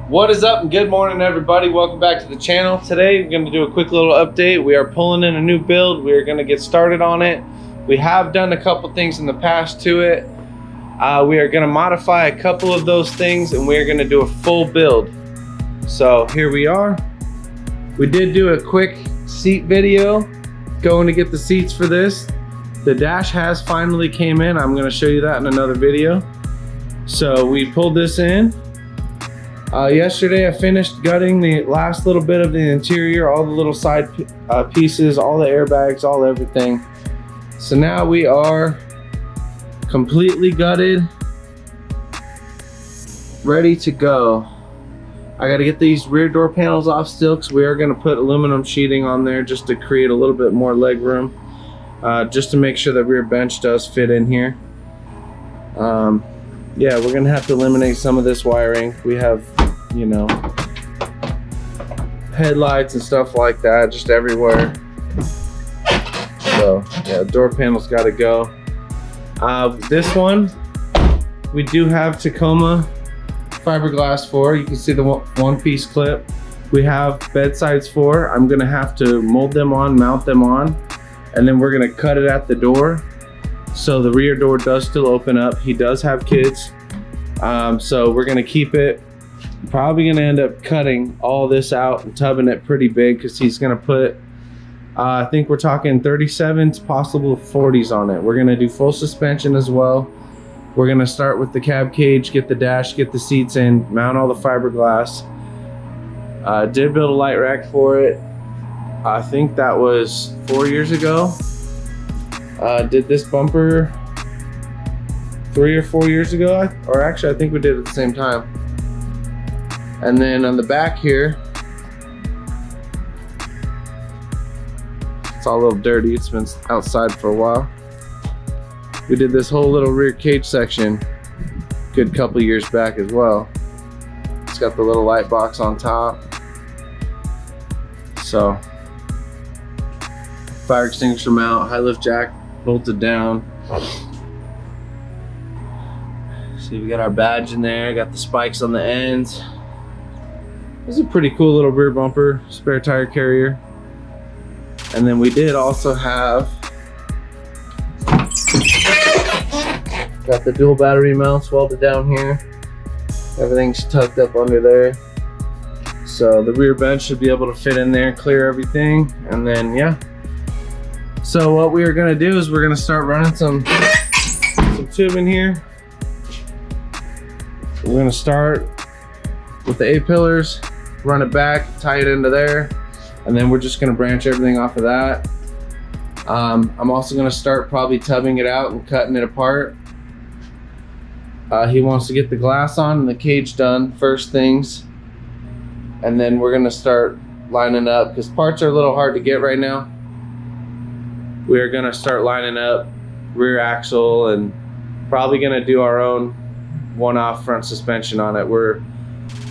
What is up and good morning everybody, welcome back to the channel. Today we're going to do a quick little update. We are pulling in a new build. We are going to get started on it. We have done a couple things in the past to it. We are going to modify a couple of those things and we are going to do a full build. So here we are. We did do a quick seat video going to get the seats for this. The dash has finally came in. I'm going to show you that in another video. So we pulled this in. Yesterday I finished gutting the last little bit of the interior, all the little side pieces, all the airbags, all everything. So now we are completely gutted, ready to go. I got to get these rear door panels off still because we are going to put aluminum sheeting on there just to create a little bit more leg room, just to make sure the rear bench does fit in here. Yeah, we're gonna have to eliminate some of this wiring. We have, you know, headlights and stuff like that just everywhere. So yeah, door panels gotta go. This one we do have Tacoma fiberglass for. You can see the one-piece clip. We have bedsides for. I'm gonna have to mold them on, mount them on, and then we're gonna cut it at the door. So the rear door does still open up. He does have kids. So we're gonna keep it. Probably gonna end up cutting all this out and tubbing it pretty big because he's gonna put, I think we're talking 37s, possible 40s on it. We're gonna do full suspension as well. We're gonna start with the cab cage, get the dash, get the seats in, mount all the fiberglass. Did build a light rack for it. I think that was 4 years ago. Did this bumper 3 or 4 years ago, or actually I think we did it at the same time. And then on the back here, it's all a little dirty, it's been outside for a while. We did this whole little rear cage section a good couple years back as well. It's got the little light box on top. So fire extinguisher mount, high lift jack bolted down. See, we got our badge in there, got the spikes on the ends. This is a pretty cool little rear bumper, spare tire carrier. And then we did also have, got the dual battery mounts welded down here. Everything's tucked up under there. So the rear bench should be able to fit in there, clear everything, and then yeah. So what we are gonna do is we're gonna start running some tubing here. We're gonna start with the A-pillars, run it back, tie it into there, and then we're just gonna branch everything off of that. I'm also gonna start probably tubbing it out and cutting it apart. He wants to get the glass on and the cage done first things, and then we're gonna start lining up because parts are a little hard to get right now. We are gonna start lining up rear axle and probably gonna do our own one-off front suspension on it. We're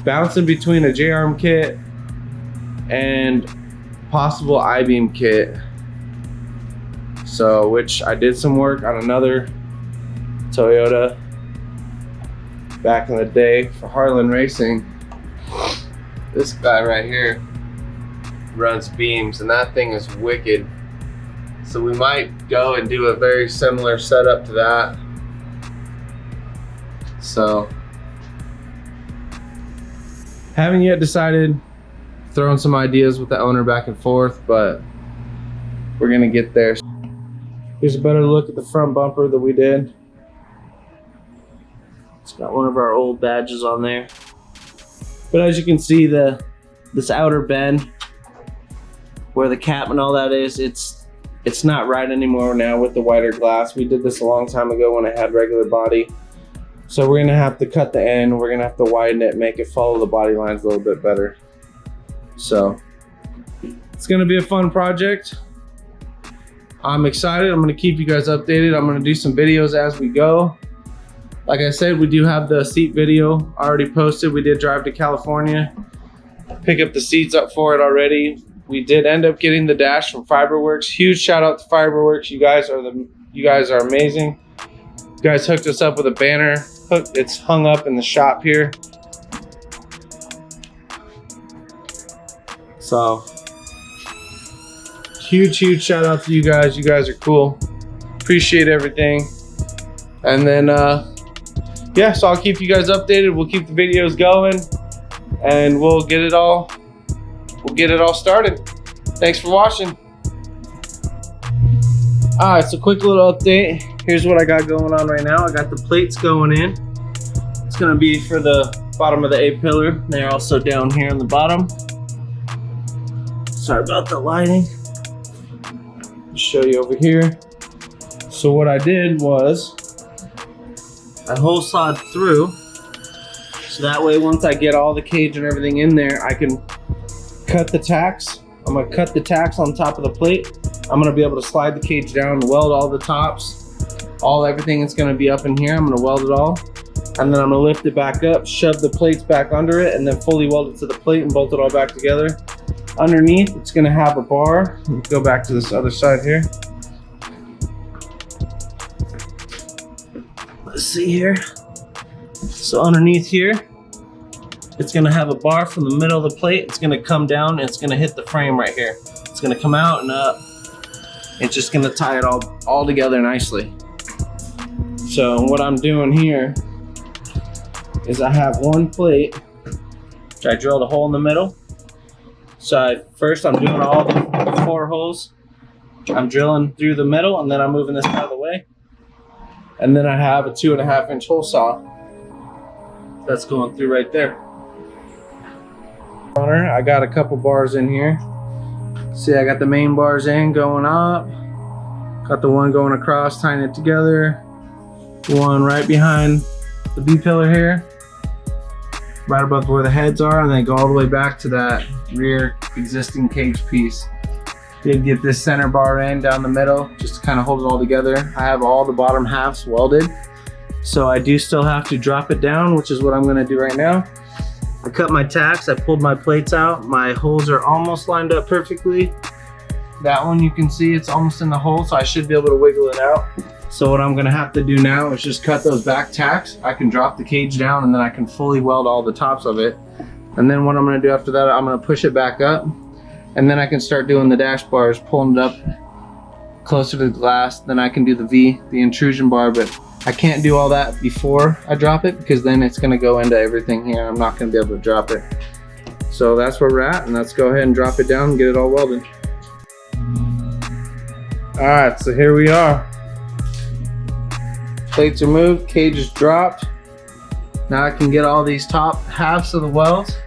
bouncing between a J-arm kit and possible I-beam kit. So, which I did some work on another Toyota back in the day for Harlan Racing. This guy right here runs beams and that thing is wicked. So we might go and do a very similar setup to that. So, haven't yet decided, throwing some ideas with the owner back and forth, but we're gonna get there. Here's a better look at the front bumper that we did. It's got one of our old badges on there. But as you can see, this outer bend where the cap and all that is, it's it's not right anymore now with the wider glass. We did this a long time ago when I had regular body. So we're gonna have to cut the end, we're gonna have to widen it, make it follow the body lines a little bit better. So it's gonna be a fun project. I'm excited. I'm gonna keep you guys updated. I'm gonna do some videos as we go. Like I said, we do have the seat video already posted. We did drive to California, pick up the seats up for it already. We did end up getting the dash from Fiberwerx. Huge shout out to Fiberwerx. You guys are amazing. You guys hooked us up with a banner. It's hung up in the shop here. So huge shout out to you guys. You guys are cool. Appreciate everything. And then yeah, so I'll keep you guys updated. We'll keep the videos going and we'll get it all started. Thanks for watching. It's a quick little update. Here's what I got going on right now. I got the plates going in. It's gonna be for the bottom of the A-pillar. They're also down here on the bottom. Sorry about the lighting. I'll show you over here. So what I did was I hole sawed through, so that way once I get all the cage and everything in there, I can cut the tacks. I'm gonna cut the tacks on top of the plate. I'm gonna be able to slide the cage down, weld all the tops, everything is gonna be up in here. I'm gonna weld it all, and then I'm gonna lift it back up, shove the plates back under it, and then fully weld it to the plate and bolt it all back together. Underneath, it's gonna have a bar. Let me go back to this other side here. Let's see here. So underneath here, it's gonna have a bar from the middle of the plate. It's gonna come down and it's gonna hit the frame right here. It's gonna come out and up. It's just gonna tie it all together nicely. So what I'm doing here is I have one plate. I drilled a hole in the middle. So first I'm doing all the 4 holes. I'm drilling through the middle and then I'm moving this out of the way. And then I have a 2.5-inch hole saw that's going through right there. I got a couple bars in here. See, I got the main bars in going up. Got the one going across, tying it together. One right behind the B pillar here, right above where the heads are, and then go all the way back to that rear existing cage piece. Did get this center bar in down the middle just to kind of hold it all together. I have all the bottom halves welded, so I do still have to drop it down, which is what I'm going to do right now. I cut my tacks, I pulled my plates out. My holes are almost lined up perfectly. That one you can see it's almost in the hole, so I should be able to wiggle it out. So what I'm gonna have to do now is just cut those back tacks. I can drop the cage down and then I can fully weld all the tops of it. And then what I'm gonna do after that, I'm gonna push it back up, and then I can start doing the dash bars, pulling it up closer to the glass. Then I can do the V, the intrusion bar, but I can't do all that before I drop it because then it's gonna go into everything here. I'm not gonna be able to drop it. So that's where we're at, and let's go ahead and drop it down and get it all welded. All right, so here we are. Plates are moved, cage is dropped. Now I can get all these top halves of the welds.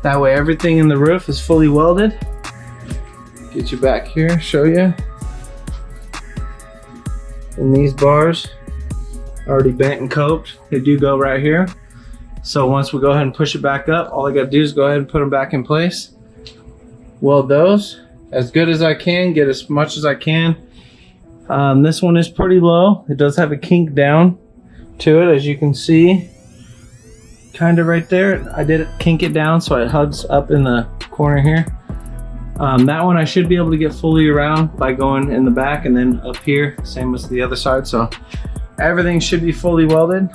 That way everything in the roof is fully welded. Get you back here, show you. And these bars already bent and coped. They do go right here. So once we go ahead and push it back up, all I gotta do is go ahead and put them back in place. Weld those as good as I can, get as much as I can. This one is pretty low. It does have a kink down to it, as you can see. Kind of right there. I did kink it down so it hugs up in the corner here. That one I should be able to get fully around by going in the back and then up here, same as the other side. So everything should be fully welded.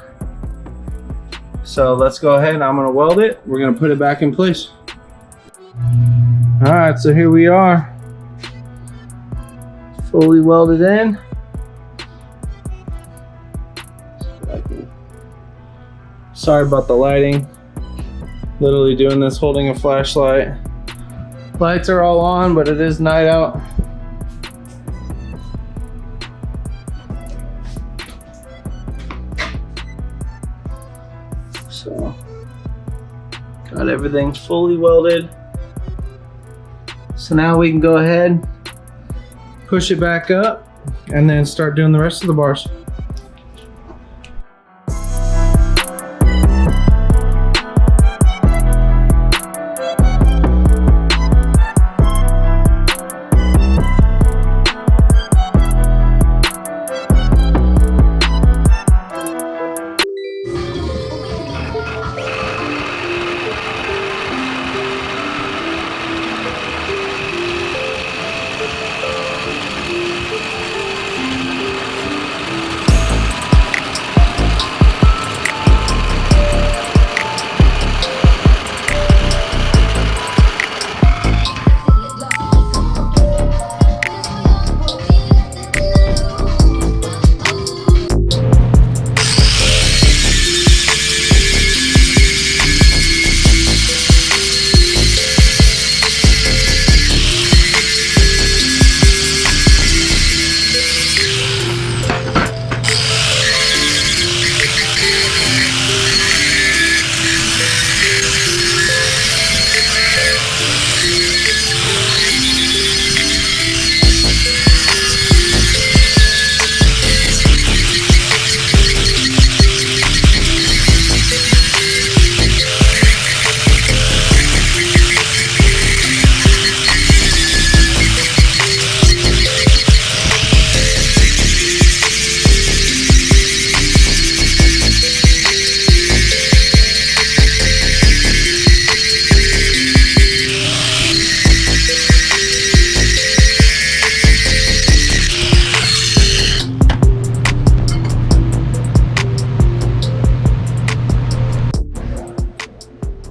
So let's go ahead and I'm gonna weld it. We're gonna put it back in place. All right, so here we are. Fully welded in. Sorry about the lighting. Literally doing this holding a flashlight. Lights are all on, but it is night out. So, got everything fully welded. So now we can go ahead push it back up, and then start doing the rest of the bars.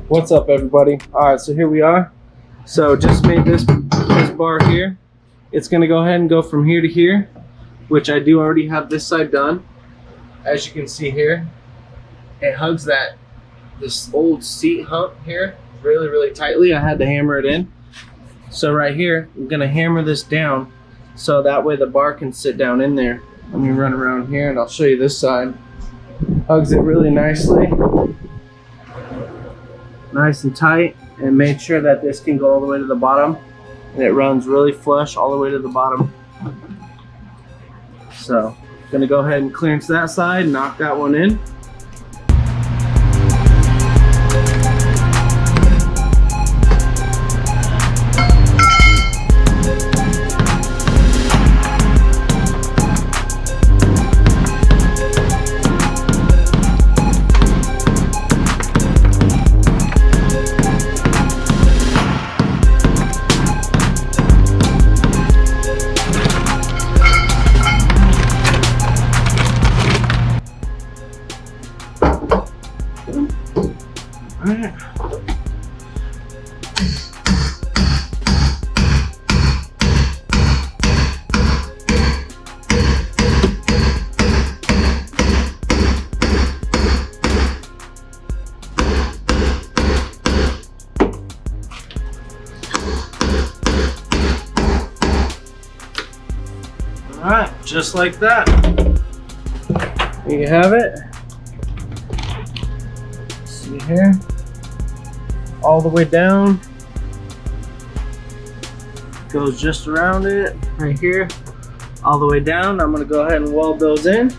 What's up, everybody? All right, so here we are. So just made this bar here. It's gonna go ahead and go from here to here, which I do already have this side done. As you can see here, it hugs this old seat hump here really, really tightly. I had to hammer it in. So right here, I'm gonna hammer this down so that way the bar can sit down in there. Let me run around here and I'll show you this side. Hugs it really nicely. Nice and tight, and made sure that this can go all the way to the bottom, and it runs really flush all the way to the bottom. So gonna go ahead and clearance that side, knock that one in. Alright, just like that. There you have it. See here? All the way down. Goes just around it, right here. All the way down. I'm gonna go ahead and weld those in.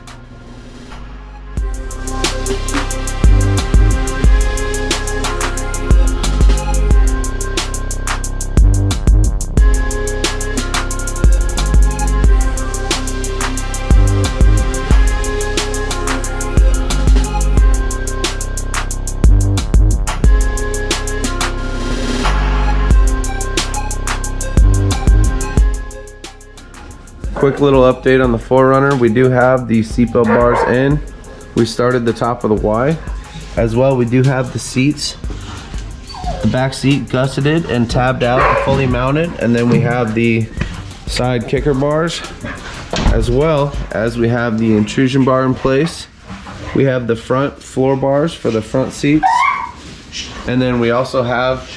Quick little update on the 4Runner. We do have the seatbelt bars in. We started the top of the Y. As well, we do have the seats, the back seat gusseted and tabbed out, fully mounted, and then we have the side kicker bars, as well as we have the intrusion bar in place. We have the front floor bars for the front seats, and then we also have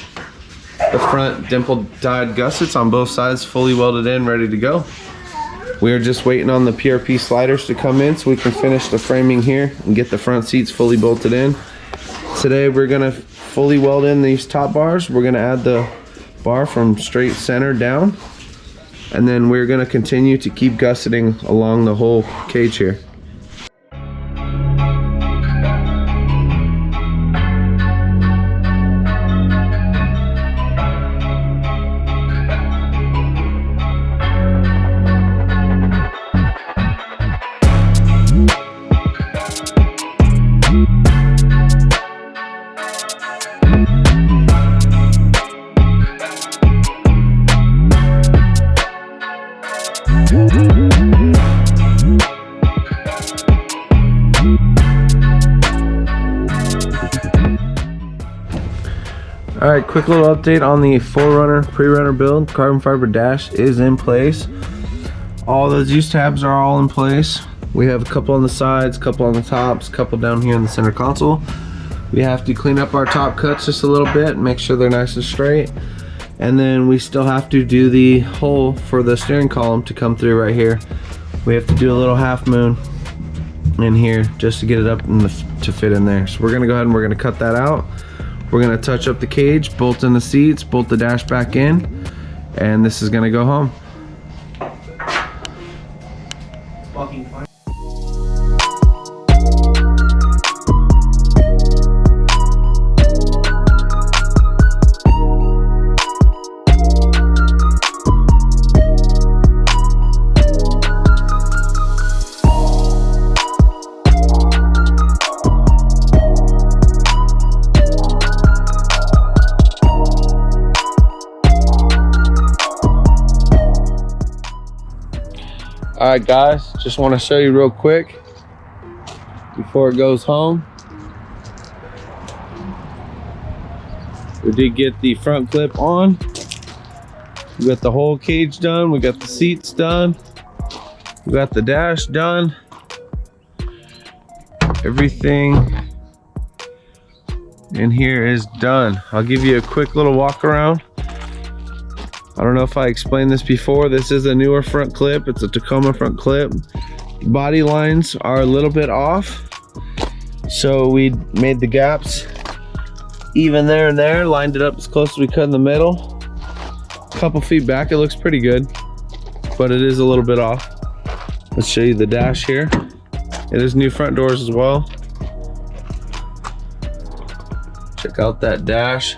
the front dimple dyed gussets on both sides, fully welded in, ready to go. We are just waiting on the PRP sliders to come in so we can finish the framing here and get the front seats fully bolted in. Today we're gonna fully weld in these top bars. We're gonna add the bar from straight center down. And then we're gonna continue to keep gusseting along the whole cage here. Alright, quick little update on the 4Runner Prerunner build. Carbon fiber dash is in place. All those use tabs are all in place. We have a couple on the sides, a couple on the tops, a couple down here in the center console. We have to clean up our top cuts just a little bit, make sure they're nice and straight. And then we still have to do the hole for the steering column to come through right here. We have to do a little half moon in here just to get it up to fit in there. So we're gonna go ahead and we're gonna cut that out. We're gonna touch up the cage, bolt in the seats, bolt the dash back in, and this is gonna go home. Alright guys, just want to show you real quick before it goes home. We did get the front clip on. We got the whole cage done. We got the seats done. We got the dash done. Everything in here is done. I'll give you a quick little walk around. I don't know if I explained this before. This is a newer front clip. It's a Tacoma front clip. Body lines are a little bit off, so we made the gaps even there and there, lined it up as close as we could in the middle. A couple feet back, it looks pretty good, but it is a little bit off. Let's show you the dash here. It is new front doors as well. Check out that dash.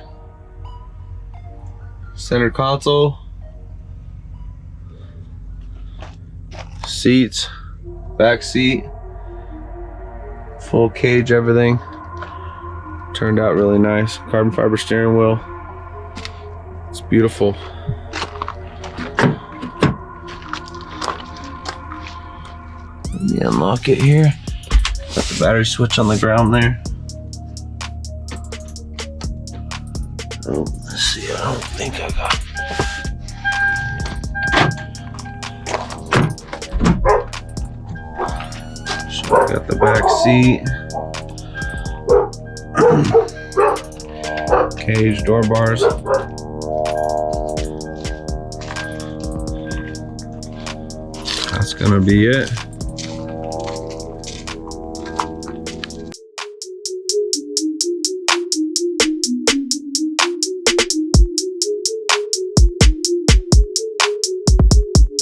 Center console, seats, back seat, full cage, everything turned out really nice. Carbon fiber steering wheel, it's beautiful. Let me unlock it here. Got the battery switch on the ground there. Oh, let's see, I don't think I got it. So I got the back seat. Cage, door bars. That's gonna be it.